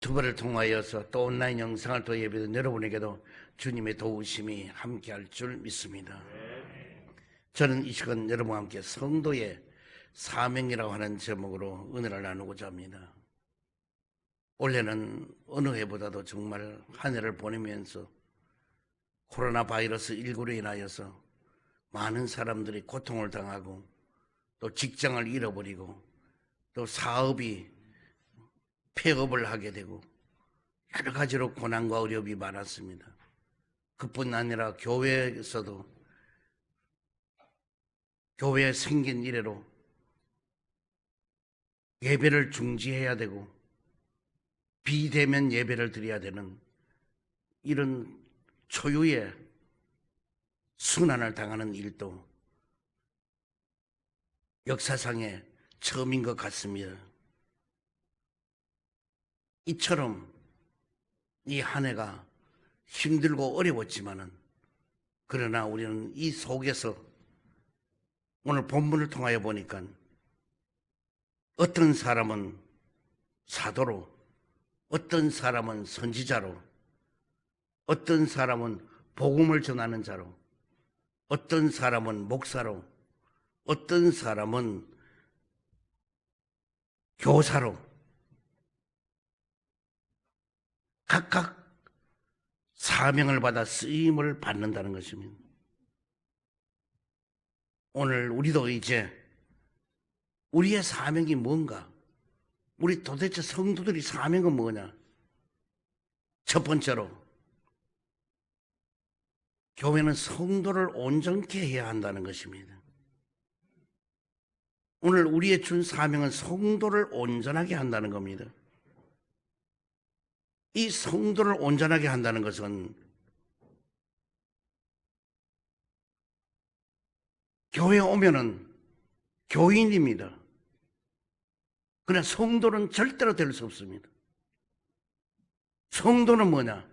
유튜브를 통하여서 또 온라인 영상을 통해 예배드린 여러분에게도 주님의 도우심이 함께할 줄 믿습니다. 저는 이 시간 여러분과 함께 성도의 사명이라고 하는 제목으로 은혜를 나누고자 합니다. 올해는 어느 해보다도 정말 한 해를 보내면서 코로나 바이러스 19로 인하여서 많은 사람들이 고통을 당하고 또 직장을 잃어버리고 또 사업이 폐업을 하게 되고 여러 가지로 고난과 어려움이 많았습니다. 그뿐 아니라 교회에서도 교회에 생긴 이래로 예배를 중지해야 되고 비대면 예배를 드려야 되는 이런 초유의 순환을 당하는 일도 역사상에 처음인 것 같습니다. 이처럼 이 한 해가 힘들고 어려웠지만은 그러나 우리는 이 속에서 오늘 본문을 통하여 보니까 어떤 사람은 사도로, 어떤 사람은 선지자로, 어떤 사람은 복음을 전하는 자로, 어떤 사람은 목사로, 어떤 사람은 교사로 각각 사명을 받아 쓰임을 받는다는 것입니다. 오늘 우리도 이제 우리의 사명이 뭔가, 우리 도대체 성도들이 사명은 뭐냐? 첫 번째로 교회는 성도를 온전케 해야 한다는 것입니다. 오늘 우리의 준 사명은 성도를 온전하게 한다는 겁니다. 이 성도를 온전하게 한다는 것은 교회에 오면은 교인입니다. 그러나 성도는 절대로 될 수 없습니다. 성도는 뭐냐?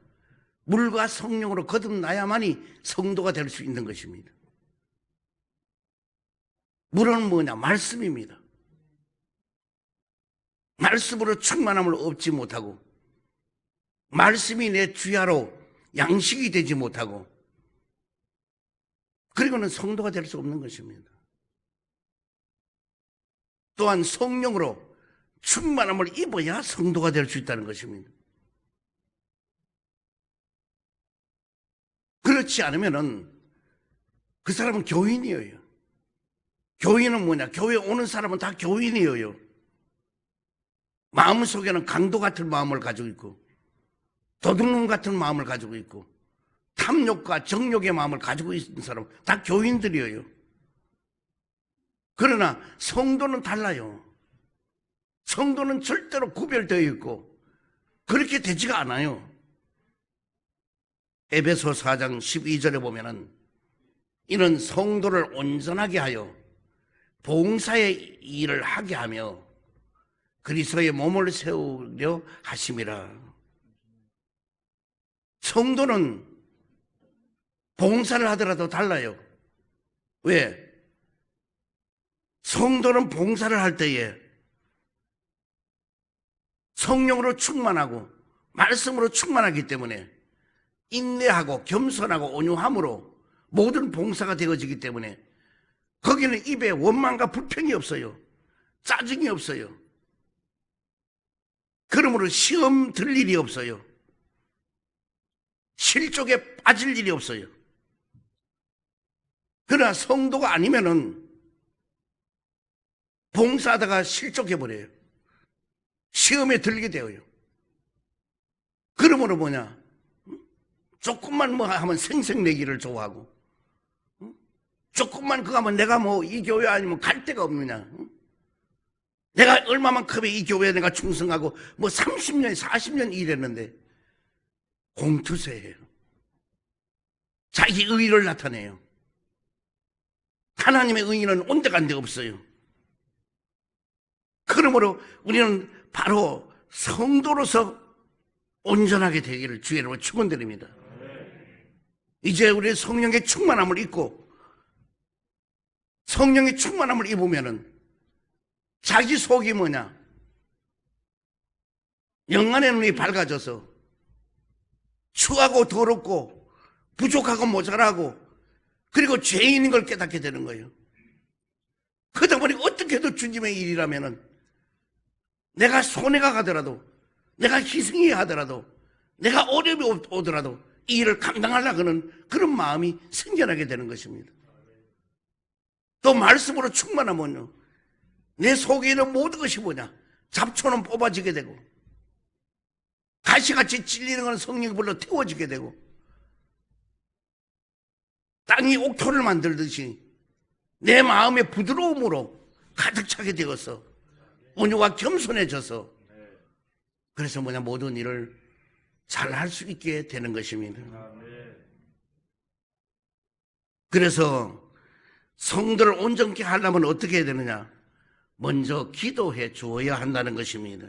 물과 성령으로 거듭나야만이 성도가 될 수 있는 것입니다. 물은 뭐냐? 말씀입니다. 말씀으로 충만함을 얻지 못하고 말씀이 내 주야로 양식이 되지 못하고 그리고는 성도가 될 수 없는 것입니다. 또한 성령으로 충만함을 입어야 성도가 될 수 있다는 것입니다. 그렇지 않으면은 그 사람은 교인이에요. 교인은 뭐냐? 교회에 오는 사람은 다 교인이에요. 마음속에는 강도 같은 마음을 가지고 있고 도둑놈 같은 마음을 가지고 있고 탐욕과 정욕의 마음을 가지고 있는 사람 다 교인들이에요. 그러나 성도는 달라요. 성도는 절대로 구별되어 있고 그렇게 되지가 않아요. 에베소 4장 12절에 보면은 이는 성도를 온전하게 하여 봉사의 일을 하게 하며 그리스도의 몸을 세우려 하심이라. 성도는 봉사를 하더라도 달라요. 왜? 성도는 봉사를 할 때에 성령으로 충만하고 말씀으로 충만하기 때문에 인내하고 겸손하고 온유함으로 모든 봉사가 되어지기 때문에 거기는 입에 원망과 불평이 없어요. 짜증이 없어요. 그러므로 시험 들 일이 없어요. 실족에 빠질 일이 없어요. 그러나 성도가 아니면은 봉사하다가 실족해버려요. 시험에 들게 되어요. 그러므로 뭐냐? 조금만 뭐 하면 생색내기를 좋아하고 조금만 그거 하면 내가 뭐 이 교회 아니면 갈 데가 없느냐? 내가 얼마만큼의 이 교회에 내가 충성하고 뭐 30년, 40년 일했는데 공투세예요. 자기 의의를 나타내요. 하나님의 의의는 온데간데 없어요. 그러므로 우리는 바로 성도로서 온전하게 되기를 주의 이름으로 축원드립니다. 이제 우리 성령의 충만함을 입고 성령의 충만함을 입으면은 자기 속이 뭐냐? 영안의 눈이 밝아져서 추하고 더럽고 부족하고 모자라고 그리고 죄인인 걸 깨닫게 되는 거예요. 그러다 보니 어떻게 해도 주님의 일이라면은 내가 손해가 가더라도 내가 희생해야 하더라도 내가 어려움이 오더라도 이 일을 감당하려고 하는 그런 마음이 생겨나게 되는 것입니다. 또 말씀으로 충만하면요 내 속에 있는 모든 것이 뭐냐 잡초는 뽑아지게 되고 가시같이 찔리는 건 성령이 불러 태워지게 되고 땅이 옥토를 만들듯이 내 마음의 부드러움으로 가득 차게 되어서 온유와 겸손해져서 그래서 뭐냐 모든 일을 잘 할 수 있게 되는 것입니다. 그래서 성도를 온전케 하려면 어떻게 해야 되느냐? 먼저 기도해 주어야 한다는 것입니다.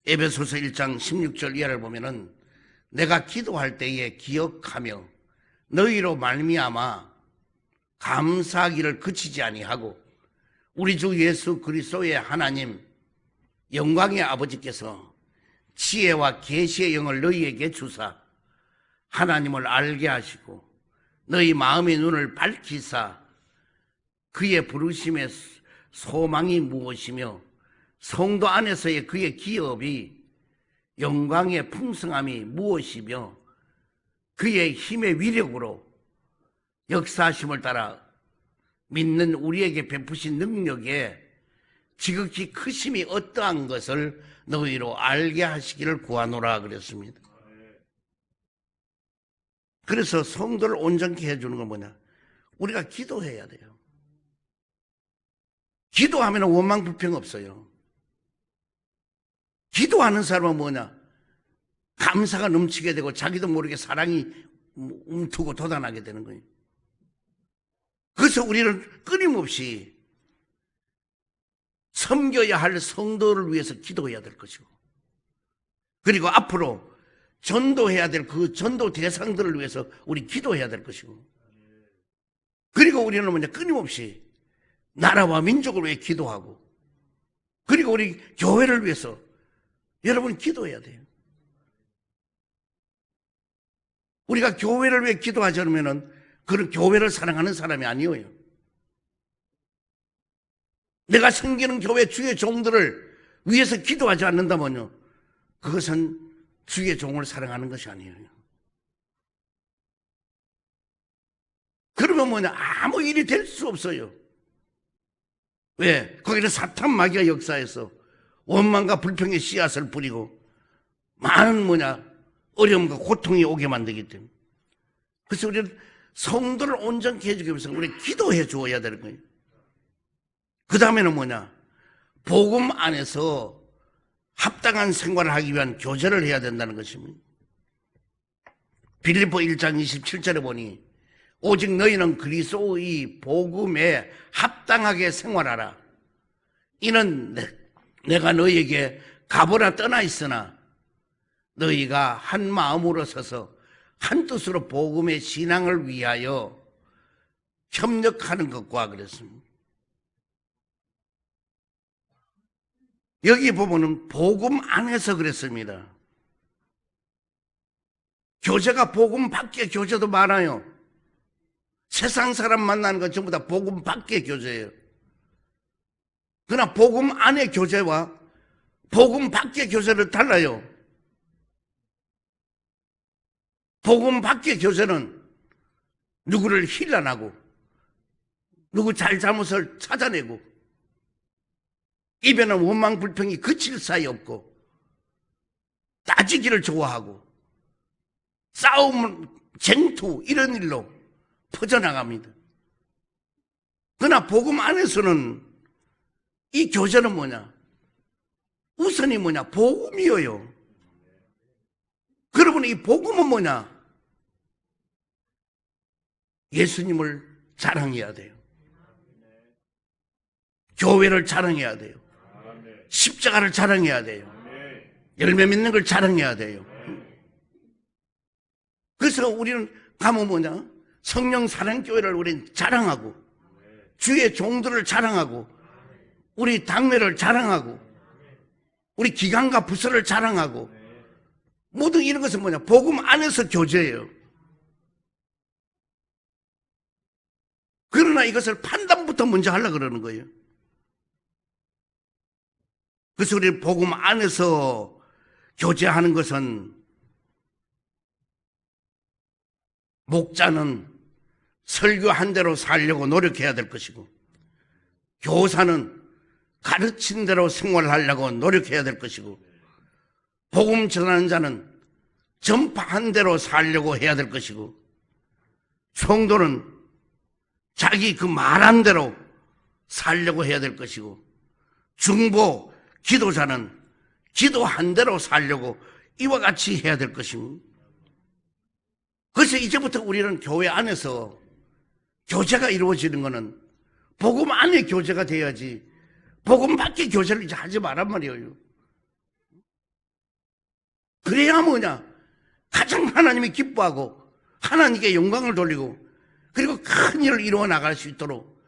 에베소서 1장 16절 이하를 보면은 내가 기도할 때에 기억하며 너희로 말미암아 감사하기를 그치지 아니하고 우리 주 예수 그리스도의 하나님 영광의 아버지께서 지혜와 계시의 영을 너희에게 주사 하나님을 알게 하시고 너희 마음의 눈을 밝히사 그의 부르심의 소망이 무엇이며 성도 안에서의 그의 기업이 영광의 풍성함이 무엇이며 그의 힘의 위력으로 역사하심을 따라 믿는 우리에게 베푸신 능력에 지극히 크심이 어떠한 것을 너희로 알게 하시기를 구하노라 그랬습니다. 그래서 성도를 온전케 해주는 건 뭐냐? 우리가 기도해야 돼요. 기도하면 원망 불평 없어요. 기도하는 사람은 뭐냐? 감사가 넘치게 되고 자기도 모르게 사랑이 움트고 돋아나게 되는 거예요. 그래서 우리는 끊임없이 섬겨야 할 성도를 위해서 기도해야 될 것이고 그리고 앞으로 전도해야 될 그 전도 대상들을 위해서 우리 기도해야 될 것이고 그리고 우리는 뭐냐 끊임없이 나라와 민족을 위해 기도하고 그리고 우리 교회를 위해서 여러분 기도해야 돼요. 우리가 교회를 위해 기도하지 않으면 그런 교회를 사랑하는 사람이 아니에요. 내가 섬기는 교회 주의 종들을 위해서 기도하지 않는다면요 그것은 주의 종을 사랑하는 것이 아니에요. 그러면 뭐냐 아무 일이 될 수 없어요. 왜? 거기는 사탄 마귀가 역사해서 원망과 불평의 씨앗을 뿌리고 많은 뭐냐 어려움과 고통이 오게 만들기 때문에 그래서 우리는 성도를 온전케 해주기 위해서 우리 기도해 주어야 되는 거예요. 그 다음에는 뭐냐 복음 안에서 합당한 생활을 하기 위한 교제를 해야 된다는 것입니다. 빌립보 1장 27절에 보니 오직 너희는 그리스도의 복음에 합당하게 생활하라. 이는 내가 너희에게 가보라 떠나 있으나 너희가 한 마음으로 서서 한 뜻으로 복음의 신앙을 위하여 협력하는 것과 그랬습니다. 여기 보면은 복음 안에서 그랬습니다. 교제가 복음 밖의 교제도 많아요. 세상 사람 만나는 건 전부 다 복음 밖의 교제예요. 그러나 복음 안의 교제와 복음 밖의 교제는 달라요. 복음 밖의 교제는 누구를 힐난하고 누구 잘잘못을 찾아내고 입에는 원망 불평이 그칠 사이 없고 따지기를 좋아하고 싸움, 쟁투 이런 일로 퍼져나갑니다. 그러나 복음 안에서는 이 교제는 뭐냐? 우선이 뭐냐? 복음이에요. 그러면 이 복음은 뭐냐? 예수님을 자랑해야 돼요. 교회를 자랑해야 돼요. 십자가를 자랑해야 돼요. 열매 맺는 걸 자랑해야 돼요. 그래서 우리는 가면 뭐냐? 성령 사랑교회를 우리는 자랑하고 주의 종들을 자랑하고 우리 당회를 자랑하고 우리 기관과 부서를 자랑하고 모든 이런 것은 뭐냐? 복음 안에서 교제예요. 그러나 이것을 판단부터 먼저 하려고 그러는 거예요. 그래서 우리 복음 안에서 교제하는 것은 목자는 설교한 대로 살려고 노력해야 될 것이고 교사는 가르친 대로 생활하려고 노력해야 될 것이고 복음 전하는 자는 전파한 대로 살려고 해야 될 것이고 성도는 자기 그 말한 대로 살려고 해야 될 것이고 중보 기도자는 기도한 대로 살려고 이와 같이 해야 될 것입니다. 그래서 이제부터 우리는 교회 안에서 교제가 이루어지는 것은 복음 안에 교제가 돼야지 복음 밖에 교제를 이제 하지 말란 말이에요. 그래야 뭐냐? 가장 하나님이 기뻐하고 하나님께 영광을 돌리고 그리고 큰 일을 이루어 나갈 수 있도록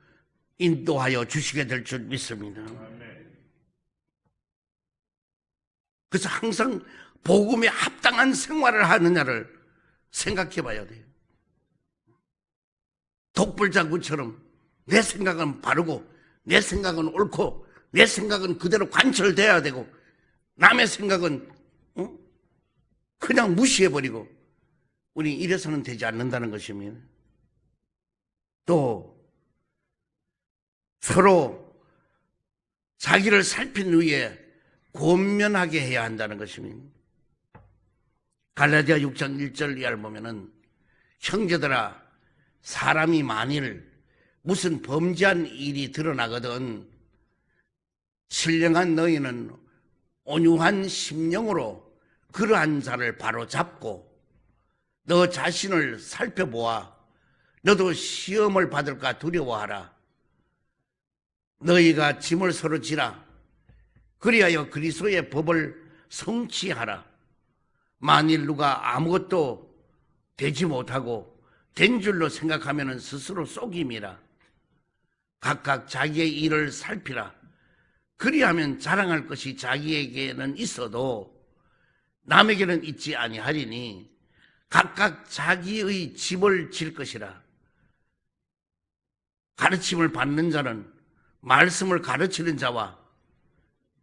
인도하여 주시게 될 줄 믿습니다. 그래서 항상 복음에 합당한 생활을 하느냐를 생각해 봐야 돼요. 독불장군처럼 내 생각은 바르고 내 생각은 옳고 내 생각은 그대로 관철돼야 되고 남의 생각은 그냥 무시해버리고 우리 이래서는 되지 않는다는 것입니다. 또 서로 자기를 살핀 후에 권면하게 해야 한다는 것입니다. 갈라디아 6장 1절 이하를 보면은 형제들아 사람이 만일 무슨 범죄한 일이 드러나거든 신령한 너희는 온유한 심령으로 그러한 자를 바로 잡고 너 자신을 살펴보아 너도 시험을 받을까 두려워하라. 너희가 짐을 서로 지라. 그리하여 그리스도의 법을 성취하라. 만일 누가 아무것도 되지 못하고 된 줄로 생각하면 스스로 속임이라. 각각 자기의 일을 살피라. 그리하면 자랑할 것이 자기에게는 있어도 남에게는 있지 아니하리니 각각 자기의 집을 질 것이라. 가르침을 받는 자는 말씀을 가르치는 자와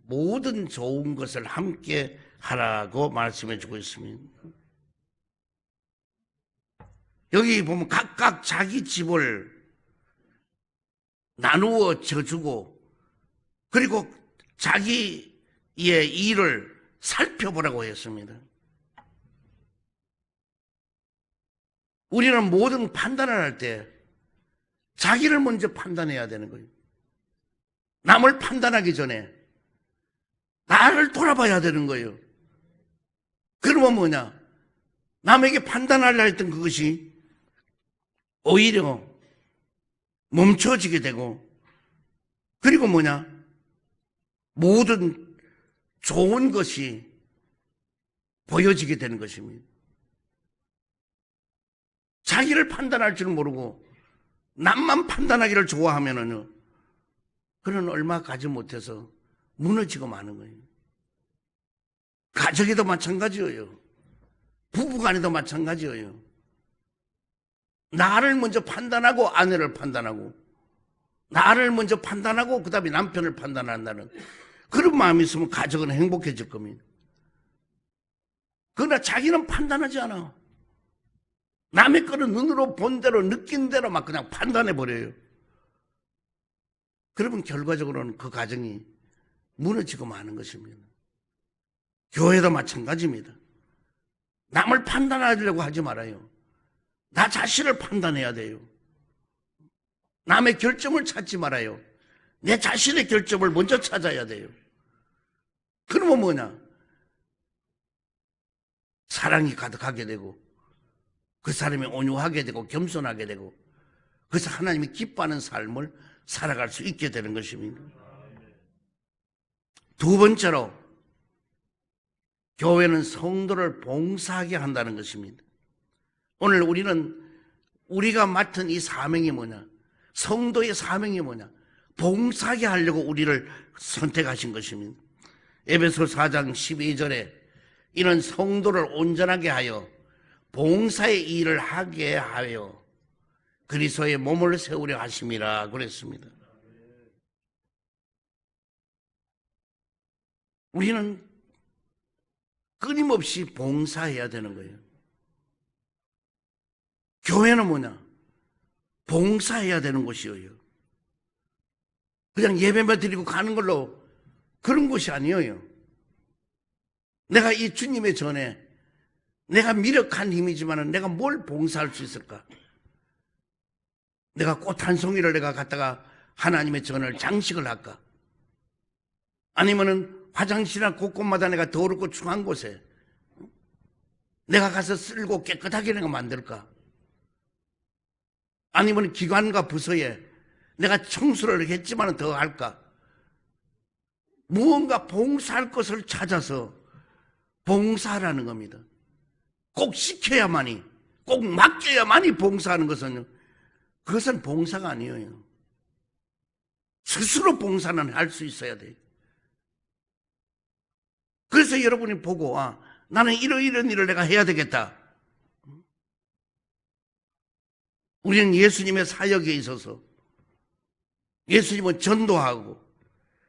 모든 좋은 것을 함께 하라고 말씀해 주고 있습니다. 여기 보면 각각 자기 집을 나누어 져주고 그리고 자기의 일을 살펴보라고 했습니다. 우리는 모든 판단을 할 때 자기를 먼저 판단해야 되는 거예요. 남을 판단하기 전에 나를 돌아봐야 되는 거예요. 그러면 뭐냐? 남에게 판단하려 했던 그것이 오히려 멈춰지게 되고 그리고 뭐냐? 모든 좋은 것이 보여지게 되는 것입니다. 자기를 판단할 줄 모르고 남만 판단하기를 좋아하면은요, 그는 얼마 가지 못해서 무너지고 마는 거예요. 가정에도 마찬가지예요. 부부간에도 마찬가지예요. 나를 먼저 판단하고 아내를 판단하고 나를 먼저 판단하고 그 다음에 남편을 판단한다는 그런 마음이 있으면 가정은 행복해질 겁니다. 그러나 자기는 판단하지 않아. 남의 거는 눈으로 본 대로 느낀 대로 막 그냥 판단해버려요. 그러면 결과적으로는 그 가정이 무너지고 마는 것입니다. 교회도 마찬가지입니다. 남을 판단하려고 하지 말아요. 나 자신을 판단해야 돼요. 남의 결점을 찾지 말아요. 내 자신의 결점을 먼저 찾아야 돼요. 그러면 뭐냐? 사랑이 가득하게 되고 그 사람이 온유하게 되고 겸손하게 되고 그래서 하나님이 기뻐하는 삶을 살아갈 수 있게 되는 것입니다. 두 번째로 교회는 성도를 봉사하게 한다는 것입니다. 오늘 우리가 맡은 이 사명이 뭐냐? 성도의 사명이 뭐냐? 봉사하게 하려고 우리를 선택하신 것입니다. 에베소 4장 12절에 이는 성도를 온전하게 하여 봉사의 일을 하게 하여 그리스도의 몸을 세우려 하심이라 그랬습니다. 우리는 끊임없이 봉사해야 되는 거예요. 교회는 뭐냐? 봉사해야 되는 곳이에요. 그냥 예배만 드리고 가는 걸로 그런 곳이 아니에요. 내가 이 주님의 전에 내가 미력한 힘이지만 내가 뭘 봉사할 수 있을까? 내가 꽃 한 송이를 내가 갖다가 하나님의 전을 장식을 할까? 아니면은 화장실이나 곳곳마다 내가 더럽고 중한 곳에 내가 가서 쓸고 깨끗하게 내가 만들까? 아니면 기관과 부서에 내가 청소를 했지만 더 할까? 무언가 봉사할 것을 찾아서 봉사하라는 겁니다. 꼭 시켜야만이, 꼭 맡겨야만이 봉사하는 것은 그것은 봉사가 아니에요. 스스로 봉사는 할 수 있어야 돼요. 그래서 여러분이 보고 나는 이런 일을 내가 해야 되겠다. 우리는 예수님의 사역에 있어서 예수님은 전도하고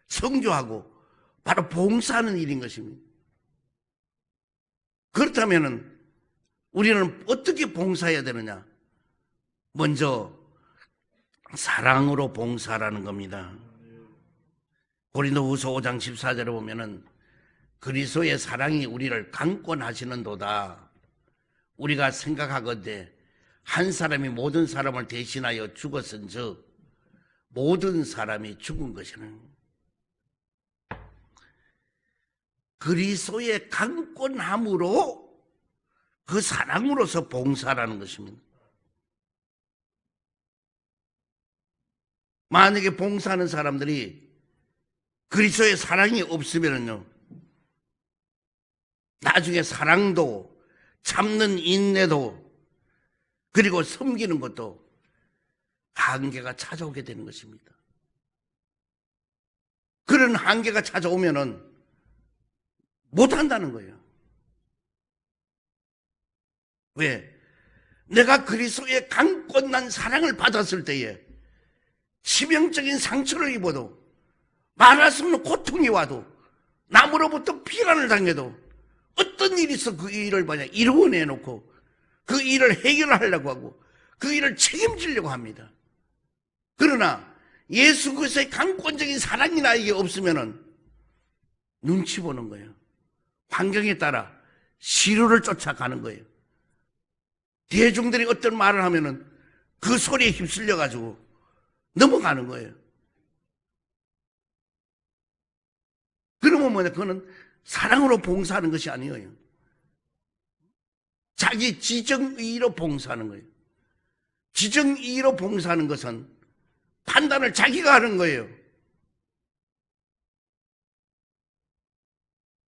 성교하고 바로 봉사하는 일인 것입니다. 그렇다면 우리는 어떻게 봉사해야 되느냐? 먼저 사랑으로 봉사하라는 겁니다. 고린도후서 5장 14절에 보면은 그리스도의 사랑이 우리를 강권하시는도다. 우리가 생각하건대 한 사람이 모든 사람을 대신하여 죽었은즉 모든 사람이 죽은 것이는 그리스도의 강권함으로 그 사랑으로서 봉사하라는 것입니다. 만약에 봉사하는 사람들이 그리스도의 사랑이 없으면요, 나중에 사랑도 참는 인내도 그리고 섬기는 것도 한계가 찾아오게 되는 것입니다. 그런 한계가 찾아오면은 못한다는 거예요. 왜? 내가 그리스도의 강권난 사랑을 받았을 때에 치명적인 상처를 입어도 말할 수 없는 고통이 와도 남으로부터 비난을 당해도 어떤 일이 있어 그 일을 만약 이루어내놓고 그 일을 해결하려고 하고 그 일을 책임지려고 합니다. 그러나 예수 그리스도의 강권적인 사랑이 나에게 없으면은 눈치 보는 거예요. 환경에 따라 시루를 쫓아가는 거예요. 대중들이 어떤 말을 하면은 그 소리에 휩쓸려 가지고 넘어가는 거예요. 그러면 뭐냐? 그거는 사랑으로 봉사하는 것이 아니에요. 자기 지정의로 봉사하는 거예요. 지정의로 봉사하는 것은 판단을 자기가 하는 거예요.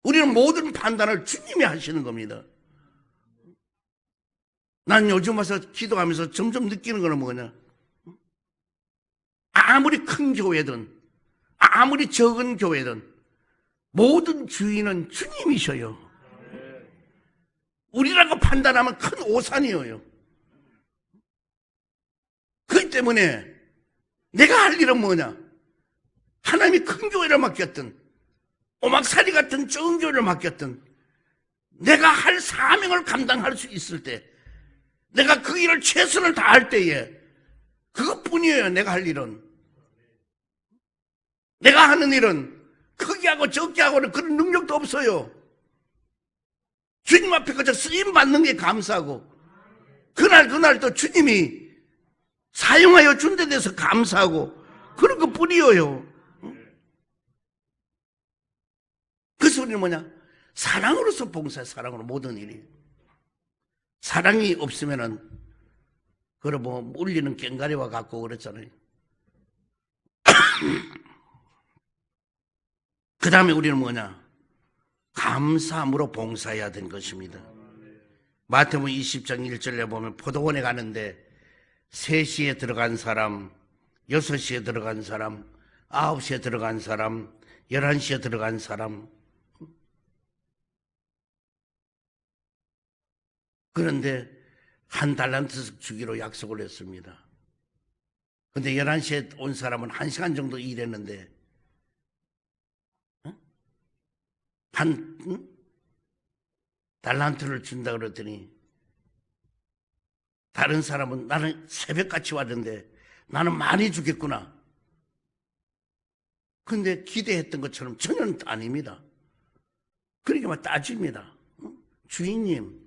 우리는 모든 판단을 주님이 하시는 겁니다. 난 요즘 와서 기도하면서 점점 느끼는 거는 뭐냐? 아무리 큰 교회든 아무리 적은 교회든 모든 주인은 주님이셔요. 우리라고 판단하면 큰 오산이에요. 그렇기 때문에 내가 할 일은 뭐냐? 하나님이 큰 교회를 맡겼든 오막살이 같은 적은 교회를 맡겼든 내가 할 사명을 감당할 수 있을 때 내가 그 일을 최선을 다할 때에 그것뿐이에요. 내가 할 일은. 내가 하는 일은 크게 하고 적게 하고는 그런 능력도 없어요. 주님 앞에 그저 쓰임 받는 게 감사하고 그날 또 주님이 사용하여 준 데 대해서 감사하고 그런 것뿐이에요. 그래서 우리는 뭐냐? 사랑으로서 봉사해. 사랑으로 모든 일이. 사랑이 없으면은 그래 뭐 울리는 꽹가리와 같고 그랬잖아요. 그 다음에 우리는 뭐냐? 감사함으로 봉사해야 되는 것입니다. 마태복음 20장 1절에 보면 포도원에 가는데 3시에 들어간 사람, 6시에 들어간 사람, 9시에 들어간 사람, 11시에 들어간 사람 그런데 한 달란트 주기로 약속을 했습니다. 근데 11시에 온 사람은 1시간 정도 일했는데 한 달란트를 준다 그랬더니 다른 사람은 나는 새벽같이 왔는데 나는 많이 주겠구나. 근데 기대했던 것처럼 전혀 아닙니다. 그러니까 막 따집니다. 주인님,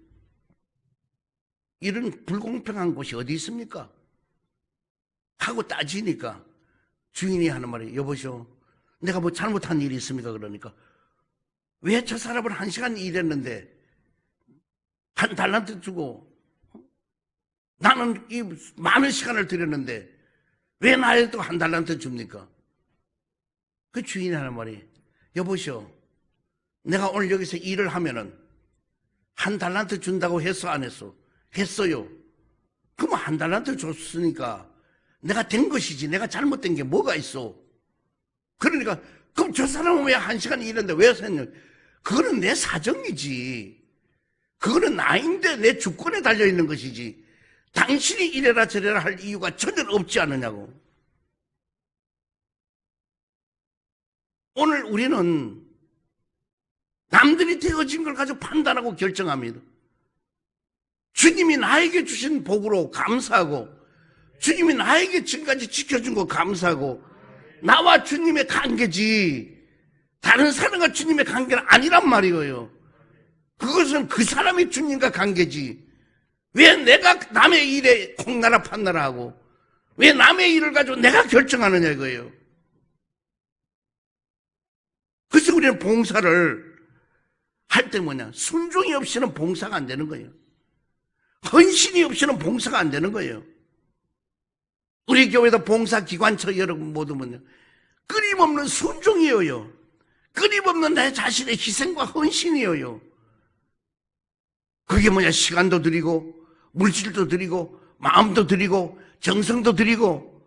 이런 불공평한 곳이 어디 있습니까? 하고 따지니까 주인이 하는 말이, 여보시오, 내가 뭐 잘못한 일이 있습니까? 그러니까 왜 저 사람은 1시간 일했는데 한 달란트 주고 나는 이 많은 시간을 들였는데 왜 나에도 한 달란트 줍니까? 그 주인이 하는 말이, 여보시오, 내가 오늘 여기서 일을 하면은 한 달란트 준다고 했어, 안 했어? 했어요. 그럼 한 달란트 줬으니까 내가 된 것이지 내가 잘못된 게 뭐가 있어? 그러니까 그럼 저 사람은 왜 1시간 일했는데 왜 했냐? 그거는 내 사정이지. 그거는 나인데 내 주권에 달려있는 것이지. 당신이 이래라 저래라 할 이유가 전혀 없지 않느냐고. 오늘 우리는 남들이 되어진 걸 가지고 판단하고 결정합니다. 주님이 나에게 주신 복으로 감사하고, 주님이 나에게 지금까지 지켜준 거 감사하고, 나와 주님의 관계지 다른 사람과 주님의 관계는 아니란 말이에요. 그것은 그 사람이 주님과 관계지. 왜 내가 남의 일에 콩나라 판나라 하고 왜 남의 일을 가지고 내가 결정하느냐 이거예요. 그래서 우리는 봉사를 할 때 뭐냐, 순종이 없이는 봉사가 안 되는 거예요. 헌신이 없이는 봉사가 안 되는 거예요. 우리 교회도 봉사기관처 여러분 모두 뭐냐, 끊임없는 순종이에요. 끊임없는 내 자신의 희생과 헌신이에요. 그게 뭐냐, 시간도 드리고 물질도 드리고 마음도 드리고 정성도 드리고.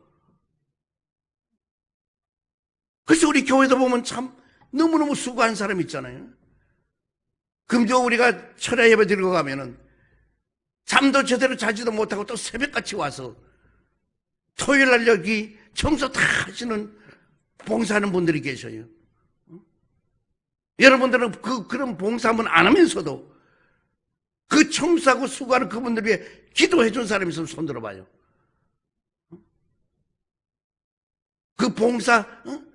그래서 우리 교회도 보면 참 너무너무 수고한 사람 있잖아요. 금요 우리가 철야 예배 드리고 가면은 잠도 제대로 자지도 못하고 또 새벽같이 와서 토요일 날 여기 청소 다 하시는 봉사하는 분들이 계셔요. 여러분들은 그런 봉사 한번 안 하면서도 그 청소하고 수고하는 그분들 위해 기도해 준 사람이 있으면 손 들어봐요. 그 봉사,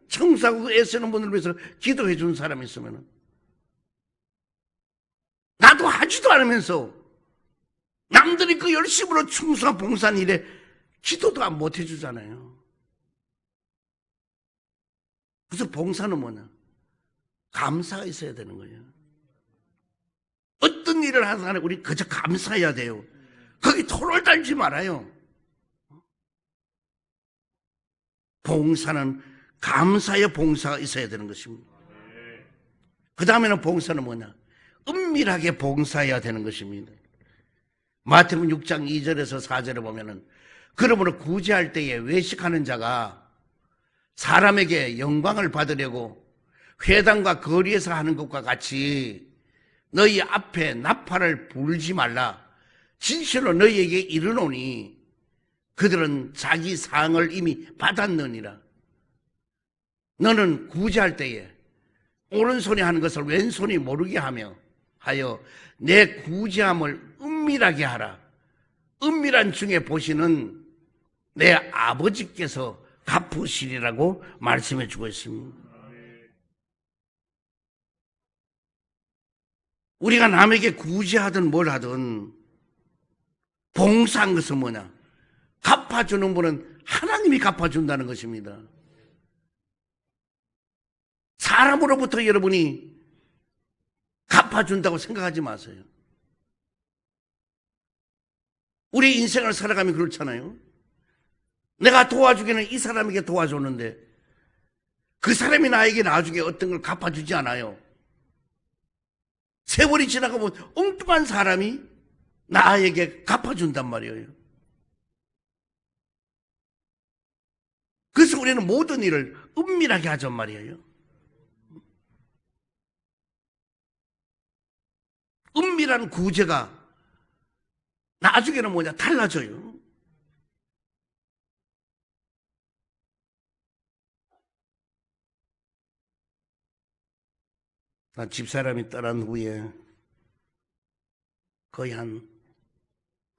청소하고 애쓰는 분들 위해서 기도해 준 사람이 있으면, 나도 하지도 않으면서 남들이 그 열심으로 충성한 봉사한 일에 기도도 못 해주잖아요. 그래서 봉사는 뭐냐, 감사가 있어야 되는 거예요. 어떤 일을 하든 간에 우리 그저 감사해야 돼요. 거기 토를 달지 말아요. 봉사는 감사의 봉사가 있어야 되는 것입니다. 그 다음에는 봉사는 뭐냐, 은밀하게 봉사해야 되는 것입니다. 마태복음 6장 2절에서 4절에 보면은, 그러므로 구제할 때에 외식하는 자가 사람에게 영광을 받으려고 회당과 거리에서 하는 것과 같이 너희 앞에 나팔을 불지 말라. 진실로 너희에게 이르노니 그들은 자기 상을 이미 받았느니라. 너는 구제할 때에 오른손이 하는 것을 왼손이 모르게 하여 내 구제함을 은밀하게 하라. 은밀한 중에 보시는 내 아버지께서 갚으시리라고 말씀해 주고 있습니다. 우리가 남에게 구제하든 뭘 하든 봉사한 것은 뭐냐, 갚아주는 분은 하나님이 갚아준다는 것입니다. 사람으로부터 여러분이 갚아준다고 생각하지 마세요. 우리 인생을 살아가면 그렇잖아요. 내가 도와주기는 이 사람에게 도와줬는데 그 사람이 나에게 나중에 어떤 걸 갚아주지 않아요. 세월이 지나가면 엉뚱한 사람이 나에게 갚아준단 말이에요. 그래서 우리는 모든 일을 은밀하게 하란 말이에요. 은밀한 구제가 나중에는 뭐냐? 달라져요. 나 집사람이 떠난 후에 거의 한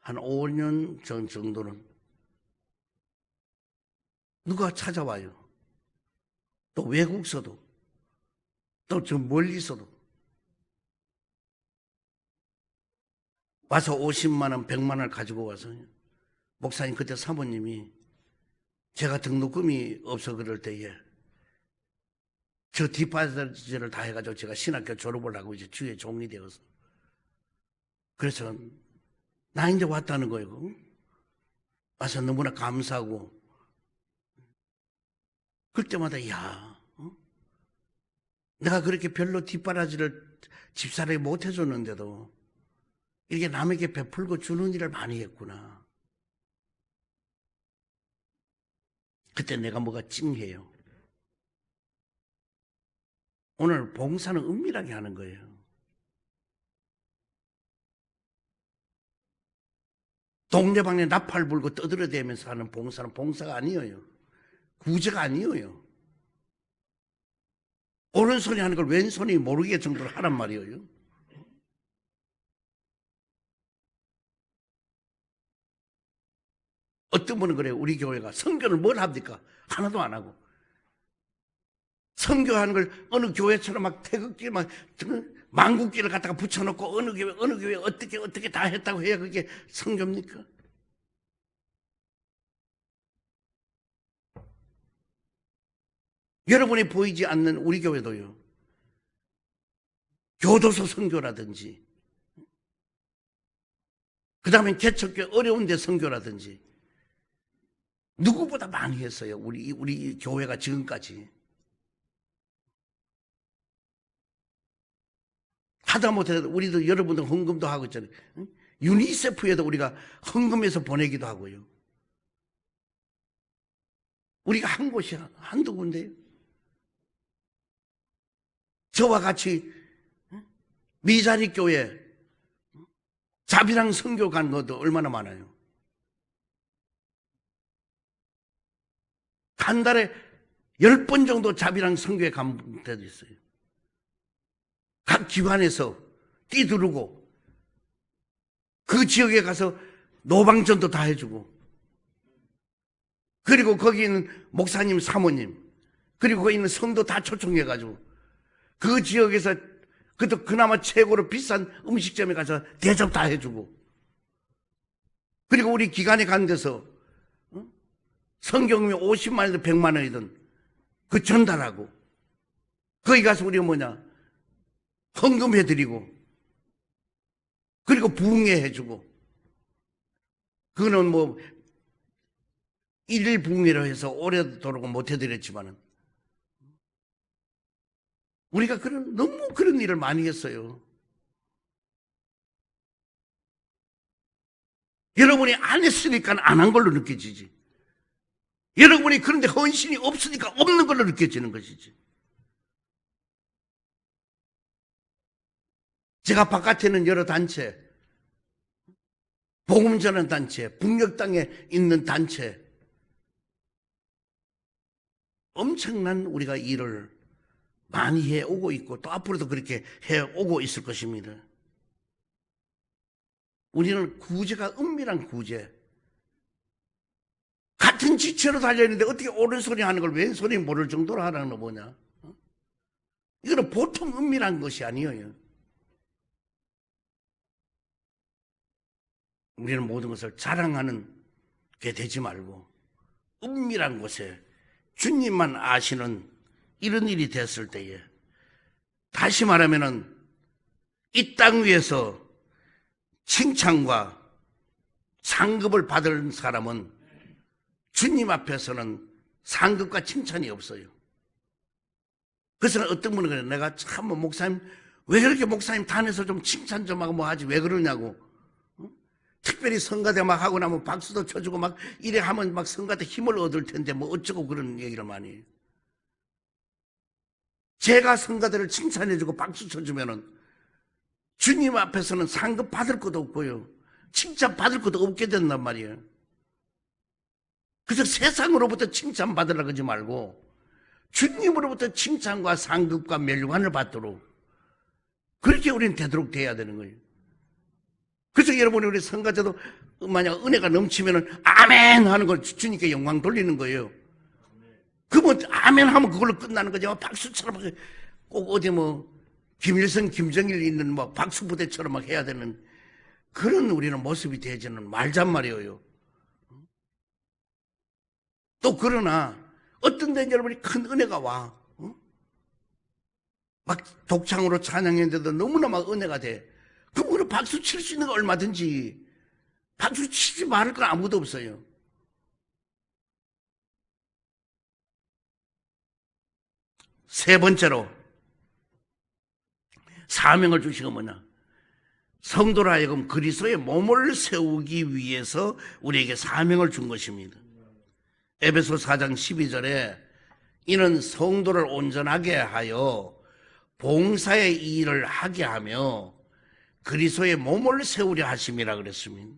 5년 전 정도는 누가 찾아와요. 또 외국서도, 또 저 멀리서도 와서 50만 원, 100만 원을 가지고 와서, 목사님, 그때 사모님이 제가 등록금이 없어 그럴 때에 저 뒷바라지를 다 해가지고 제가 신학교 졸업을 하고 이제 주의 종이 되어서, 그래서 나 이제 왔다는 거예요. 와서 너무나 감사하고, 그때마다 야, 내가 그렇게 별로 뒷바라지를 집사람이 못 해줬는데도 이렇게 남에게 베풀고 주는 일을 많이 했구나. 그때 내가 뭐가 찡해요. 오늘 봉사는 은밀하게 하는 거예요. 동네방네 나팔 불고 떠들어대면서 하는 봉사는 봉사가 아니에요. 구제가 아니에요. 오른손이 하는 걸 왼손이 모르게 정도로 하란 말이에요. 어떤 분은 그래요. 우리 교회가 선교를 뭘 합니까? 하나도 안 하고. 선교하는 걸 어느 교회처럼 막 태극기 막 망국기를 갖다가 붙여놓고 어느 교회 어떻게 다 했다고 해야 그게 선교입니까? 여러분이 보이지 않는 우리 교회도요. 교도소 선교라든지, 그 다음에 개척교 어려운 데 선교라든지 누구보다 많이 했어요. 우리 교회가 지금까지. 하다못해 우리도 여러분들 헌금도 하고 있잖아요. 유니세프에도 우리가 헌금해서 보내기도 하고요. 우리가 한 곳이 한두 군데예요. 저와 같이 미자리 교회 자비랑 선교 간 것도 얼마나 많아요. 한 달에 10번 정도 자비랑 선교에 간 데도 있어요. 각 기관에서 뛰두르고 그 지역에 가서 노방전도 다 해주고, 그리고 거기 있는 목사님, 사모님, 그리고 거기 있는 성도 다 초청해가지고 그 지역에서 그나마 최고로 비싼 음식점에 가서 대접 다 해주고, 그리고 우리 기관에 간 데서 성경이 50만 원이든 100만 원이든 그 전달하고, 거기 가서 우리가 뭐냐 헌금해드리고, 그리고 부흥회 해주고, 그거는 뭐 일일 부흥회로 해서 오래도록 못 해드렸지만은 우리가 너무 그런 일을 많이 했어요. 여러분이 안 했으니까 안 한 걸로 느껴지지. 여러분이 그런데 헌신이 없으니까 없는 걸로 느껴지는 것이지. 제가 바깥에는 여러 단체, 복음 전하는 단체, 북녘 땅에 있는 단체, 엄청난 우리가 일을 많이 해오고 있고 또 앞으로도 그렇게 해오고 있을 것입니다. 우리는 구제가 은밀한 구제. 같은 지체로 달려있는데 어떻게 오른손이 하는 걸 왼손이 모를 정도로 하라는 거 뭐냐? 이거는 보통 은밀한 것이 아니에요. 우리는 모든 것을 자랑하는 게 되지 말고 은밀한 곳에 주님만 아시는 이런 일이 됐을 때에, 다시 말하면은 이 땅 위에서 칭찬과 상급을 받을 사람은 주님 앞에서는 상급과 칭찬이 없어요. 그래서 어떤 분은 그래요. 내가 참 목사님 왜 그렇게 목사님 단에서 좀 칭찬 좀 하고 뭐 하지 왜 그러냐고. 특별히 성가대 막 하고 나면 박수도 쳐주고 막 이래 하면 막 성가대 힘을 얻을 텐데 뭐 어쩌고 그런 얘기를 많이 해요. 제가 성가대를 칭찬해주고 박수 쳐주면은 주님 앞에서는 상급 받을 것도 없고요. 칭찬받을 것도 없게 된단 말이에요. 그래서 세상으로부터 칭찬받으려고 하지 말고 주님으로부터 칭찬과 상급과 멸관을 받도록 그렇게 우리는 되도록 돼야 되는 거예요. 그래서 여러분이 우리 성가자도 만약 은혜가 넘치면은 아멘 하는 걸 주님께 영광 돌리는 거예요. 그러면 아멘 하면 그걸로 끝나는 거죠. 박수처럼 꼭 어디 뭐 김일성, 김정일 있는 뭐 박수 부대처럼 막 해야 되는 그런 우리는 모습이 되지는 말잔 말이에요. 또 그러나 어떤 데는 여러분이 큰 은혜가 와. 막 독창으로 찬양했는데도 너무나 막 은혜가 돼. 그럼 우리 박수 칠 수 있는 거 얼마든지. 박수 치지 말을 건 아무도 없어요. 세 번째로 사명을 주신 건 뭐냐? 성도로 하여금 그리스도의 몸을 세우기 위해서 우리에게 사명을 준 것입니다. 에베소 4장 12절에 이는 성도를 온전하게 하여 봉사의 일을 하게 하며 그리스도의 몸을 세우려 하심이라 그랬습니다.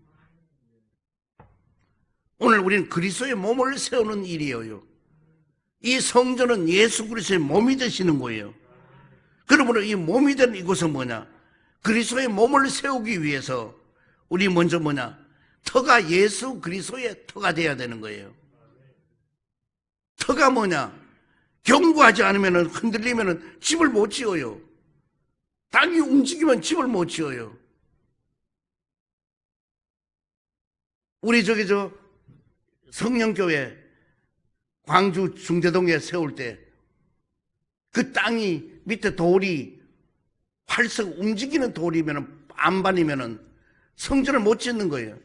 오늘 우리는 그리스도의 몸을 세우는 일이에요. 이 성전은 예수 그리스도의 몸이 되시는 거예요. 그러므로 이 몸이 된 이곳은 뭐냐? 그리스도의 몸을 세우기 위해서 우리 먼저 뭐냐? 터가 예수 그리스도의 터가 돼야 되는 거예요. 터가 뭐냐? 경고하지 않으면 흔들리면 집을 못 지어요. 땅이 움직이면 집을 못 지어요. 우리 성령교회 광주 중대동에 세울 때 그 땅이 밑에 돌이 활석 움직이는 돌이면 안반이면은 성전을 못 짓는 거예요.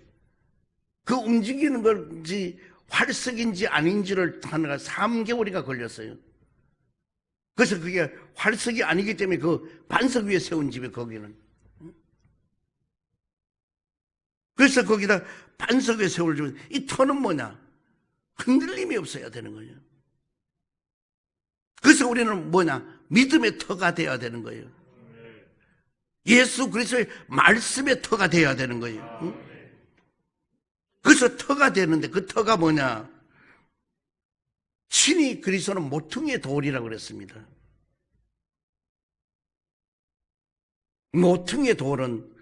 그 움직이는 건지 활석인지 아닌지를 하느라 3개월이가 걸렸어요. 그래서 그게 활석이 아니기 때문에 그 반석 위에 세운 집이 거기는. 그래서 거기다 반석 위에 세울 집은 이 터는 뭐냐? 흔들림이 없어야 되는 거예요. 그래서 우리는 뭐냐? 믿음의 터가 되어야 되는 거예요. 예수 그리스도의 말씀의 터가 되어야 되는 거예요. 그래서 터가 되는데 그 터가 뭐냐? 친히 그리스도는 모퉁이의 돌이라고 그랬습니다. 모퉁이의 돌은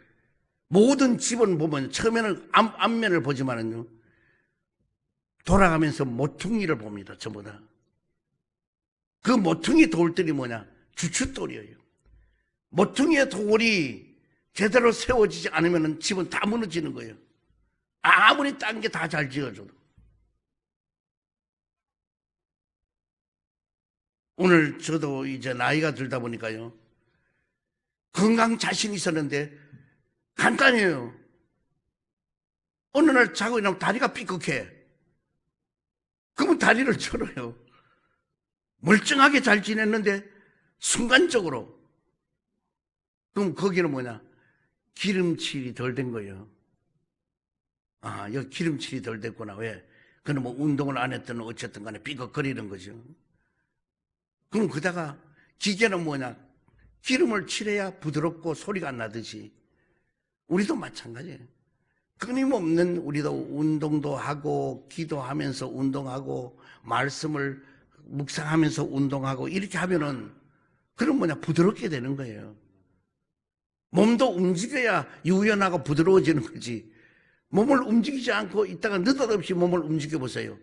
모든 집은 보면 처음에는 앞면을 보지만은요 돌아가면서 모퉁이를 봅니다. 전부 다. 그 모퉁이 돌들이 뭐냐? 주춧돌이에요. 모퉁이의 돌이 제대로 세워지지 않으면 집은 다 무너지는 거예요. 아무리 딴 게 다 잘 지어줘도. 오늘 저도 이제 나이가 들다 보니까요. 건강 자신 있었는데 간단해요. 어느 날 자고 일어나면 다리가 삐걱해. 그러면 다리를 절어요. 멀쩡하게 잘 지냈는데 순간적으로. 그럼 거기는 뭐냐? 기름칠이 덜 된 거예요. 아, 여기 기름칠이 덜 됐구나. 왜? 그는 뭐 운동을 안 했든 어쨌든 간에 삐걱거리는 거죠. 그럼 그다가 기계는 뭐냐? 기름을 칠해야 부드럽고 소리가 안 나듯이 우리도 마찬가지예요. 끊임없는 우리도 운동도 하고 기도하면서 운동하고 말씀을 묵상하면서 운동하고 이렇게 하면은 그럼 뭐냐? 부드럽게 되는 거예요. 몸도 움직여야 유연하고 부드러워지는 거지. 몸을 움직이지 않고 있다가 느닷없이 몸을 움직여 보세요.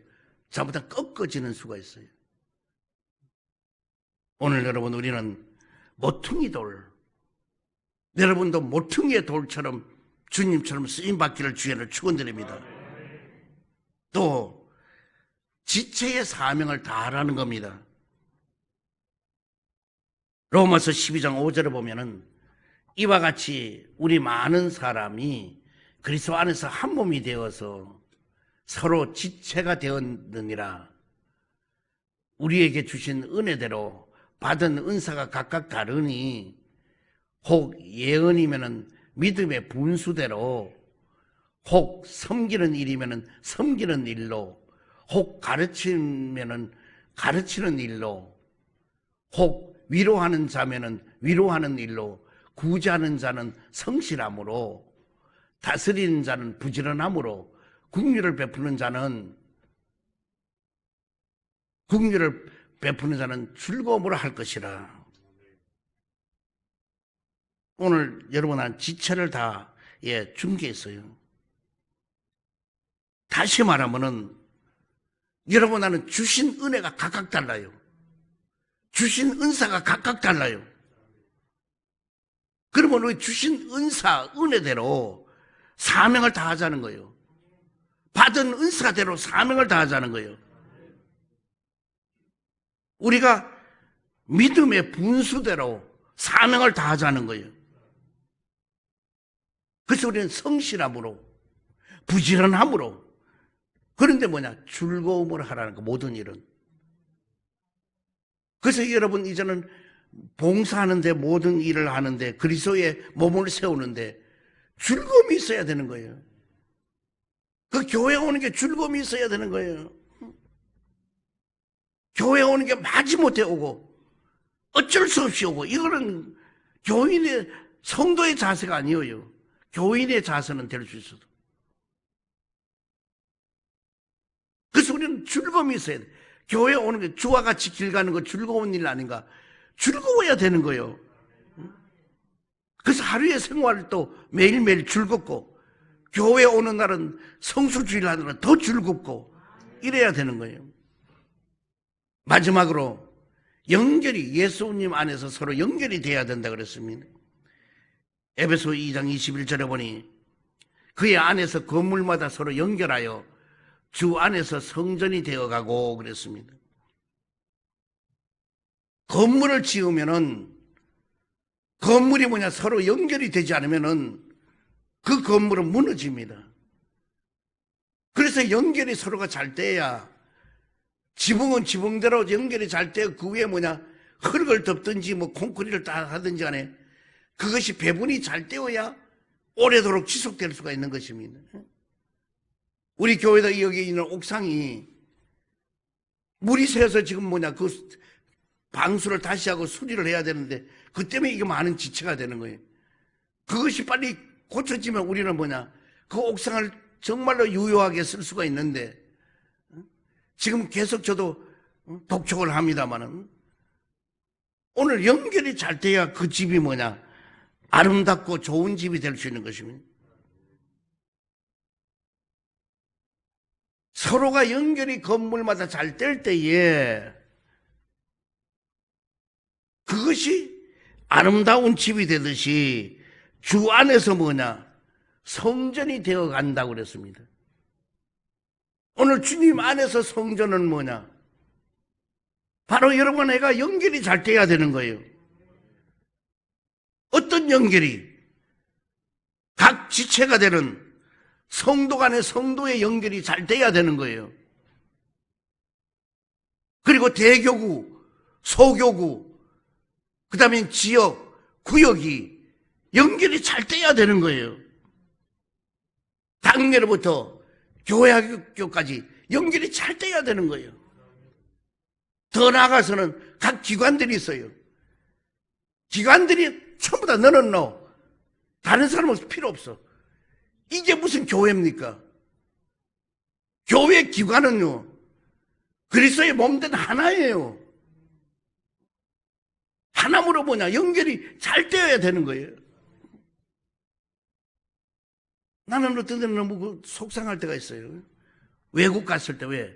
잘못하면 꺾어지는 수가 있어요. 오늘 여러분 우리는 모퉁이 돌, 여러분도 모퉁이의 돌처럼 주님처럼 쓰임받기를 주의를 축원드립니다. 또 지체의 사명을 다하라는 겁니다. 로마서 12장 5절에 보면은 이와 같이 우리 많은 사람이 그리스도 안에서 한 몸이 되어서 서로 지체가 되었느니라. 우리에게 주신 은혜대로 받은 은사가 각각 다르니 혹 예언이면은 믿음의 분수대로, 혹 섬기는 일이면은 섬기는 일로, 혹 가르치면은 가르치는 일로, 혹 위로하는 자면은 위로하는 일로, 구제하는 자는 성실함으로, 다스리는 자는 부지런함으로 긍휼을 베푸는 자는 즐거움으로 할 것이라. 오늘 여러분한 지체를 다 중개했어요. 다시 말하면은 여러분한테는 주신 은혜가 각각 달라요. 주신 은사가 각각 달라요. 그러면 우리 주신 은혜대로 사명을 다하자는 거예요. 받은 은사대로 사명을 다하자는 거예요. 우리가 믿음의 분수대로 사명을 다하자는 거예요. 그래서 우리는 성실함으로, 부지런함으로, 그런데 즐거움으로 하라는 거, 모든 일은. 그래서 여러분 이제는 봉사하는데, 모든 일을 하는데, 그리스도의 몸을 세우는데 즐거움이 있어야 되는 거예요. 그 교회 오는 게 즐거움이 있어야 되는 거예요. 교회 오는 게 마지못해 오고 어쩔 수 없이 오고, 이거는 교인의, 성도의 자세가 아니에요. 교인의 자세는 될 수 있어도. 그래서 우리는 즐거움이 있어야 돼. 교회 오는 게 주와 같이 길 가는 거 즐거운 일 아닌가? 즐거워야 되는 거예요. 그래서 하루의 생활도 매일매일 즐겁고, 교회 오는 날은 성수주일 하는 날은 더 즐겁고, 이래야 되는 거예요. 마지막으로 연결이, 예수님 안에서 서로 연결이 돼야 된다 그랬습니다. 에베소 2장 21절에 보니 그의 안에서 건물마다 서로 연결하여 주 안에서 성전이 되어가고 그랬습니다. 건물을 지으면은, 건물이 서로 연결이 되지 않으면은 그 건물은 무너집니다. 그래서 연결이 서로가 잘 돼야, 지붕은 지붕대로 연결이 잘 돼야 그 위에 흙을 덮든지 콘크리트를 딱 하든지 간에 그것이 배분이 잘 되어야 오래도록 지속될 수가 있는 것입니다. 우리 교회도 여기 있는 옥상이 물이 새서 지금 그 방수를 다시 하고 수리를 해야 되는데, 그 때문에 이게 많은 지체가 되는 거예요. 그것이 빨리 고쳐지면 우리는 그 옥상을 정말로 유효하게 쓸 수가 있는데, 지금 계속 저도 독촉을 합니다만은, 오늘 연결이 잘 돼야 그 집이 아름답고 좋은 집이 될 수 있는 것입니다. 서로가 연결이 건물마다 잘 될 때에 그것이 아름다운 집이 되듯이 주 안에서 성전이 되어 간다고 그랬습니다. 오늘 주님 안에서 성전은 바로 여러분 애가 연결이 잘 돼야 되는 거예요. 어떤 연결이? 각 지체가 되는 성도 간의 성도의 연결이 잘 돼야 되는 거예요. 그리고 대교구, 소교구, 그 다음에 지역, 구역이 연결이 잘 돼야 되는 거예요. 당내로부터 교회학교까지 연결이 잘 돼야 되는 거예요. 더 나아가서는 각 기관들이 있어요. 기관들이 전부 다 너는 너, 다른 사람은 필요 없어. 이게 무슨 교회입니까? 교회 기관은요, 그리스도의 몸된 하나예요. 하나무로 연결이 잘 되어야 되는 거예요. 나는 어떤 때는 너무 속상할 때가 있어요. 외국 갔을 때 왜?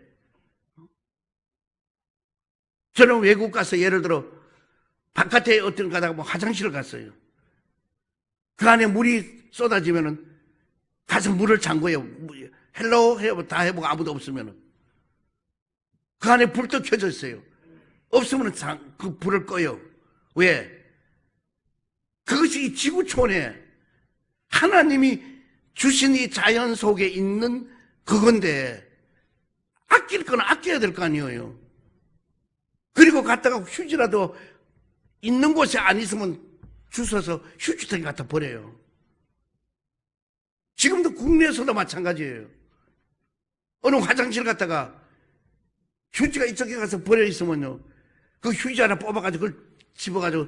저는 외국 가서 예를 들어 바깥에 어떤 가다가 화장실을 갔어요. 그 안에 물이 쏟아지면은 가서 물을 잠궈요. 헬로 해보고 다 해보고 아무도 없으면은 그 안에 불도 켜져 있어요. 없으면은 그 불을 꺼요. 왜? 그것이 이 지구촌에 하나님이 주신 이 자연 속에 있는 그건데, 아낄 건 아껴야 될 거 아니에요. 그리고 갔다가 휴지라도 있는 곳에 안 있으면 주워서 휴지통에 갖다 버려요. 지금도 국내에서도 마찬가지예요. 어느 화장실 갔다가 휴지가 이쪽에 가서 버려 있으면요, 그 휴지 하나 뽑아가지고 그걸 집어가지고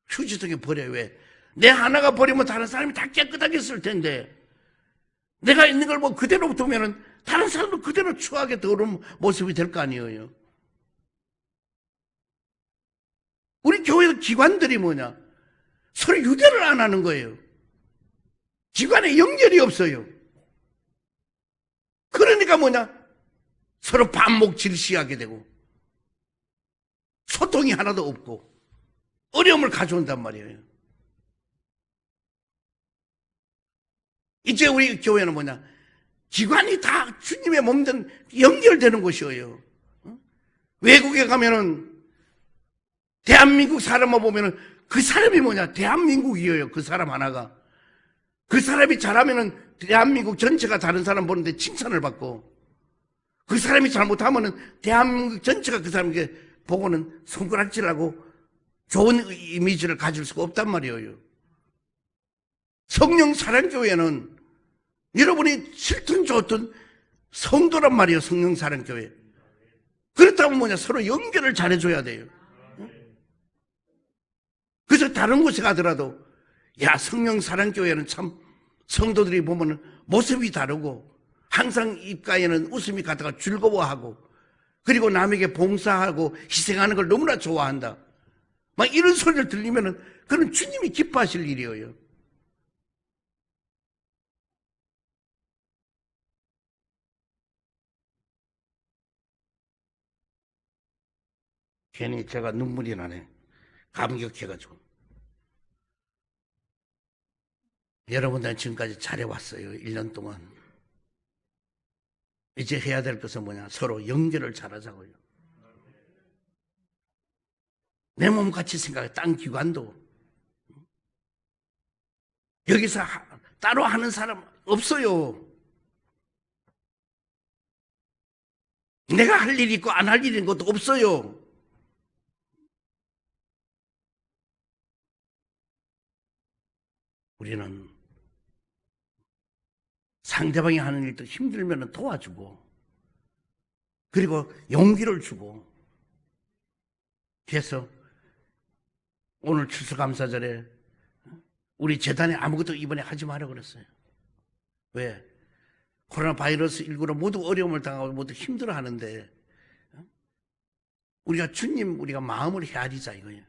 휴지통에 버려요. 왜? 내 하나가 버리면 다른 사람이 다 깨끗하게 쓸 텐데, 내가 있는 걸 뭐 그대로 두면은 다른 사람도 그대로 추하게 더러운 모습이 될 거 아니에요. 우리 교회 기관들이 뭐냐? 서로 유대를 안 하는 거예요. 기관에 연결이 없어요. 그러니까 뭐냐? 서로 반목 질시하게 되고 소통이 하나도 없고 어려움을 가져온단 말이에요. 이제 우리 교회는 뭐냐? 기관이 다 주님의 몸된 연결되는 곳이에요. 외국에 가면은 대한민국 사람만 보면은 그 사람이 뭐냐? 대한민국이에요. 그 사람 하나가. 그 사람이 잘하면은 대한민국 전체가 다른 사람 보는데 칭찬을 받고, 그 사람이 잘못하면은 대한민국 전체가 그 사람에게 보고는 손가락질하고 좋은 이미지를 가질 수가 없단 말이에요. 성령 사랑교회는 여러분이 싫든 좋든 성도란 말이에요. 성령 사랑교회. 그렇다면 뭐냐? 서로 연결을 잘해줘야 돼요. 그래서 다른 곳에 가더라도, 야, 성령 사랑교회는 참 성도들이 보면 모습이 다르고 항상 입가에는 웃음이 가다가 즐거워하고, 그리고 남에게 봉사하고 희생하는 걸 너무나 좋아한다, 막 이런 소리를 들리면은 그건 주님이 기뻐하실 일이에요. 괜히 제가 눈물이 나네. 감격해가지고. 여러분들은 지금까지 잘해왔어요. 1년 동안. 이제 해야 될 것은 뭐냐? 서로 연결을 잘하자고요. 내 몸같이 생각해. 딴 기관도 여기서 따로 하는 사람 없어요. 내가 할 일이 있고 안 할 일이 있는 것도 없어요. 우리는 상대방이 하는 일도 힘들면 도와주고, 그리고 용기를 주고. 그래서 오늘 추수감사절에 우리 재단에 아무것도 이번에 하지 말라고 그랬어요. 왜? 코로나 바이러스 19로 모두 어려움을 당하고 모두 힘들어 하는데, 우리가 우리가 마음을 헤아리자 이거예요.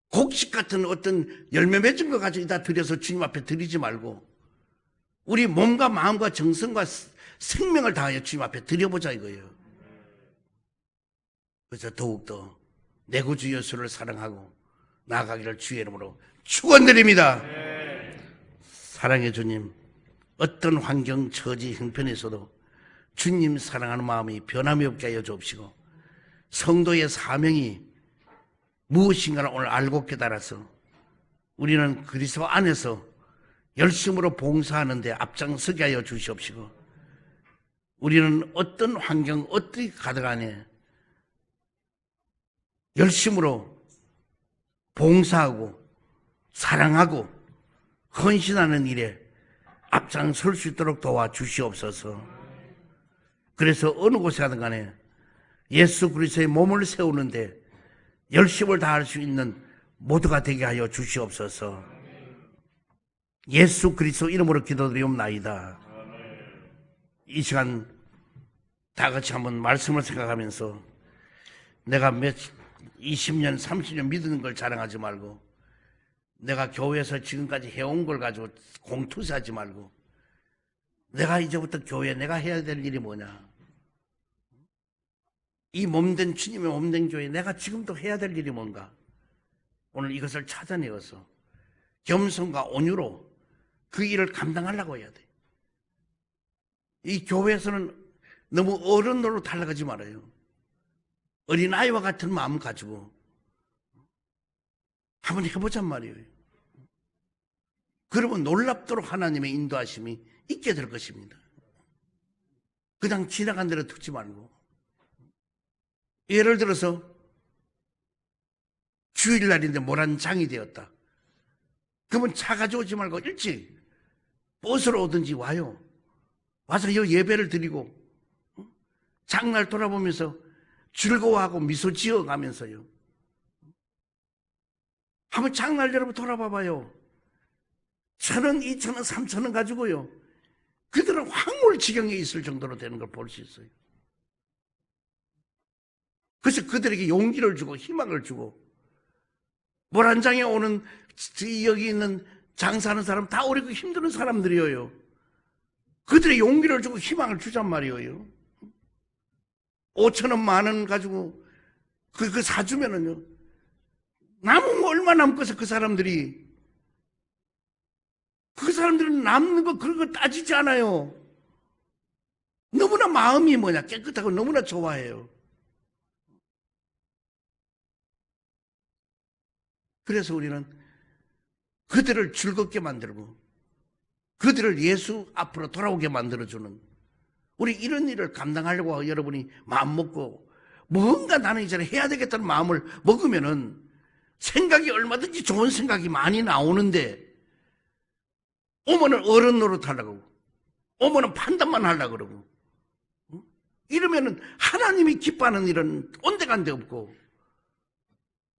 곡식 같은 어떤 열매 맺은 것 가지고 다 드려서 주님 앞에 드리지 말고, 우리 몸과 마음과 정성과 생명을 다하여 주님 앞에 드려보자 이거예요. 그래서 더욱더 내 구주 예수를 사랑하고 나아가기를 주의 이름으로 축원드립니다. 사랑의 주님, 어떤 환경, 처지, 형편에서도 주님 사랑하는 마음이 변함이 없게 하여 주옵시고, 성도의 사명이 무엇인가를 오늘 알고 깨달아서 우리는 그리스도 안에서 열심으로 봉사하는 데 앞장서게 하여 주시옵시고, 우리는 어떤 환경, 어떻게 가득하네 열심으로 봉사하고 사랑하고 헌신하는 일에 앞장설 수 있도록 도와주시옵소서. 그래서 어느 곳에 가든 간에 예수 그리스도의 몸을 세우는데 열심을 다할 수 있는 모두가 되게 하여 주시옵소서. 예수 그리스도 이름으로 기도드리옵나이다. 이 시간 다 같이 한번 말씀을 생각하면서, 내가 20년, 30년 믿는 걸 자랑하지 말고, 내가 교회에서 지금까지 해온 걸 가지고 공투사하지 말고, 내가 이제부터 교회에 내가 해야 될 일이 뭐냐? 이 몸된 주님의 몸된 교회에 내가 지금도 해야 될 일이 뭔가? 오늘 이것을 찾아내어서 겸손과 온유로 그 일을 감당하려고 해야 돼. 이 교회에서는 너무 어른으로 달라가지 말아요. 어린아이와 같은 마음 가지고 한번 해보잔 말이에요. 그러면 놀랍도록 하나님의 인도하심이 있게 될 것입니다. 그냥 지나간 대로 듣지 말고, 예를 들어서 주일날인데 모란장이 되었다. 그러면 차 가져오지 말고 일찍 버스로 오든지 와요. 와서 이 예배를 드리고 장날 돌아보면서 즐거워하고 미소 지어가면서요, 한번 장날 여러분 돌아봐봐요. 1,000원, 2,000원, 3,000원 가지고요. 그들은 황홀 지경에 있을 정도로 되는 걸 볼 수 있어요. 그래서 그들에게 용기를 주고 희망을 주고, 물 한 장에 오는 여기 있는 장사하는 사람 다 어렵고 힘드는 사람들이에요. 그들의 용기를 주고 희망을 주잔 말이에요. 5,000원, 10,000원 가지고 그 사주면은요, 남은 거 얼마 남고서 그 사람들은 남는 거 그런 거 따지지 않아요. 너무나 마음이 깨끗하고 너무나 좋아해요. 그래서 우리는 그들을 즐겁게 만들고 그들을 예수 앞으로 돌아오게 만들어주는, 우리 이런 일을 감당하려고 여러분이 마음먹고 뭔가 나는 이제 해야 되겠다는 마음을 먹으면은 생각이 얼마든지 좋은 생각이 많이 나오는데, 오면은 어른 노릇하려고, 오면은 판단만 하려고 그러고, 이러면은 하나님이 기뻐하는 일은 온데간데 없고,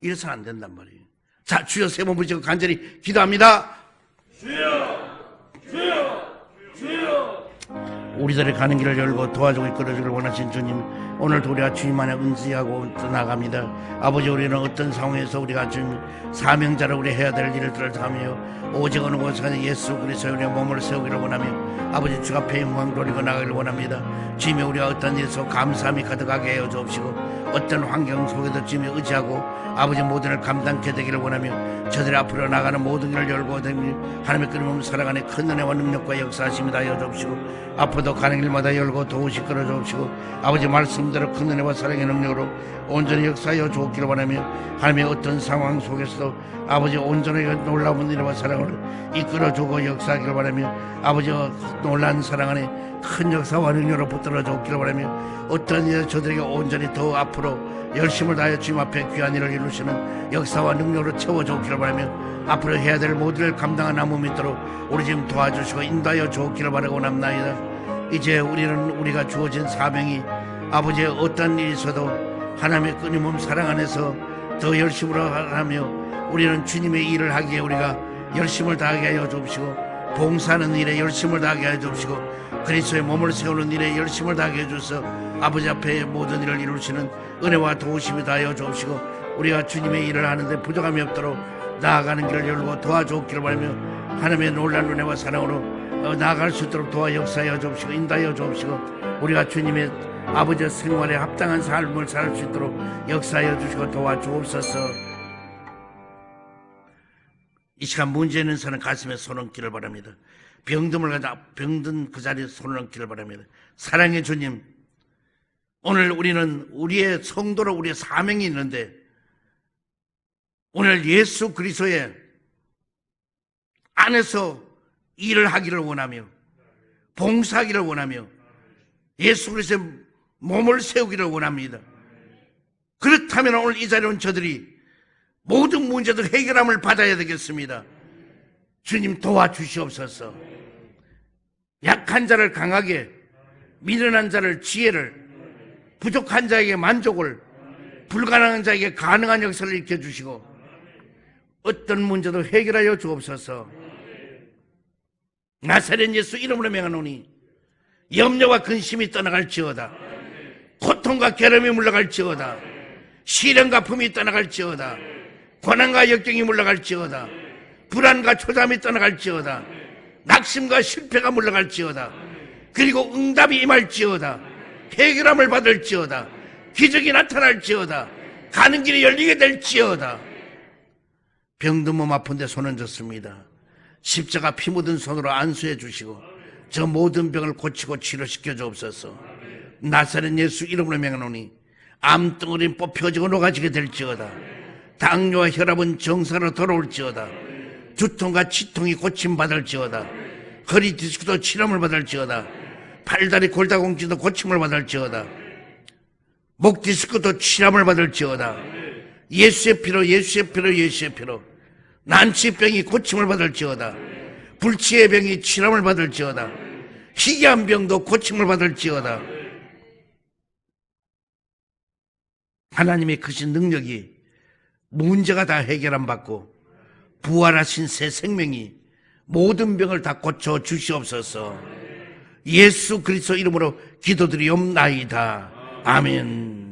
이래서는 안 된단 말이에요. 자, 주여 세 번 부르시고 간절히 기도합니다. 주여, 주여, 주여. 우리들의 가는 길을 열고 도와주고 이끌어주길 원하신 주님, 오늘도 우리가 주님 안에 은지하고 나아갑니다. 아버지, 우리는 어떤 상황에서 우리가 주님 사명자를 우리 해야 될 일들을 하며 오직 어느 곳에 예수 그리스도의 우리의 몸을 세우기를 원하며 아버지 주 앞에 영광 돌리고 나가기를 원합니다. 주님이 우리가 어떤 일에서 감사함이 가득하게 하여 주옵시고 어떤 환경 속에도 주님이 의지하고 아버지 모든 을 감당케 되기를 원하며 저들이 앞으로 나가는 모든 길을 열고 하나님의 끊임없는 사랑 안에 큰 은혜와 능력과 역사하심이다 하여 주옵시고 앞으로도 가는 길마다 열고 도우시 끌어주옵시고 아버지 말씀대로 큰 은혜와 사랑의 능력으로 온전히 역사하여 주옵기를 원하며 하나님의 어떤 상황 속에서도 아버지 온전하게 놀라운 은혜와 사랑으로 이끌어주고 역사하기를 원하며 아버지 놀라운 사랑 안에 큰 역사와 능력으로 붙들어 주옵기를 원하며 어떤 일 저들에게 온전히 더 앞으로 열심을 다하여 주님 앞에 귀한 일을 이루시는 역사와 능력으로 채워주옵기를 바라며 앞으로 해야 될 모든 일을 감당한 나무 밑으로 우리 지금 도와주시고 인도하여 주옵기를 바라고 남나이다. 이제 우리가 주어진 사명이 아버지의 어떤 일이 있어도 하나님의 끊임없는 사랑 안에서 더 열심으로 하며 우리는 주님의 일을 하기에 우리가 열심을 다하게 하여 주옵시고 봉사하는 일에 열심을 다하게 하여 주옵시고 그리스도의 몸을 세우는 일에 열심을 다하게 해주셔서 아버지 앞에 모든 일을 이루시는 은혜와 도우심이 다하여 주옵시고 우리가 주님의 일을 하는데 부족함이 없도록 나아가는 길을 열고 도와주옵기를 바라며 하나님의 놀라운 은혜와 사랑으로 나아갈 수 있도록 도와 역사하여 주옵시고 인도하여 주옵시고 우리가 주님의 아버지의 생활에 합당한 삶을 살 수 있도록 역사하여 주시고 도와주옵소서. 이 시간 문제 있는 사람 가슴에 손 얹기를 바랍니다. 병듦을 가져 병든 그 자리에 손을 얹기를 바랍니다. 사랑의 주님, 오늘 우리는 우리의 성도로 우리의 사명이 있는데 오늘 예수 그리스도의 안에서 일을 하기를 원하며 봉사하기를 원하며 예수 그리스도의 몸을 세우기를 원합니다. 그렇다면 오늘 이 자리에 온 저들이 모든 문제들 해결함을 받아야 되겠습니다. 주님 도와주시옵소서. 약한 자를 강하게, 미련한 자를 지혜를, 부족한 자에게 만족을, 불가능한 자에게 가능한 역사를 일으켜주시고 어떤 문제도 해결하여 주옵소서. 나사렛 예수 이름으로 명하노니 염려와 근심이 떠나갈지어다. 고통과 괴로움이 물러갈지어다. 시련과 품이 떠나갈지어다. 고난과 역경이 물러갈지어다. 불안과 초담이 떠나갈지어다. 낙심과 실패가 물러갈지어다. 그리고 응답이 임할지어다. 해결함을 받을지어다. 기적이 나타날지어다. 가는 길이 열리게 될지어다. 병든 몸 아픈데 손 얹었습니다. 십자가 피 묻은 손으로 안수해 주시고 저 모든 병을 고치고 치료시켜 주옵소서. 나사렛 예수 이름으로 명하노니 암덩어리는 뽑혀지고 녹아지게 될지어다. 당뇨와 혈압은 정상으로 돌아올지어다. 두통과 치통이 고침받을지어다. 허리 디스크도 치료를 받을지어다. 팔다리 골다공증도 고침을 받을지어다. 목 디스크도 치료를 받을지어다. 예수의 피로 예수의 피로 예수의 피로 난치병이 고침을 받을지어다. 불치의 병이 치료를 받을지어다. 희귀한 병도 고침을 받을지어다. 하나님의 크신 능력이 문제가 다 해결 안 받고 부활하신 새 생명이 모든 병을 다 고쳐 주시옵소서. 예수 그리스도 이름으로 기도드리옵나이다. 아멘.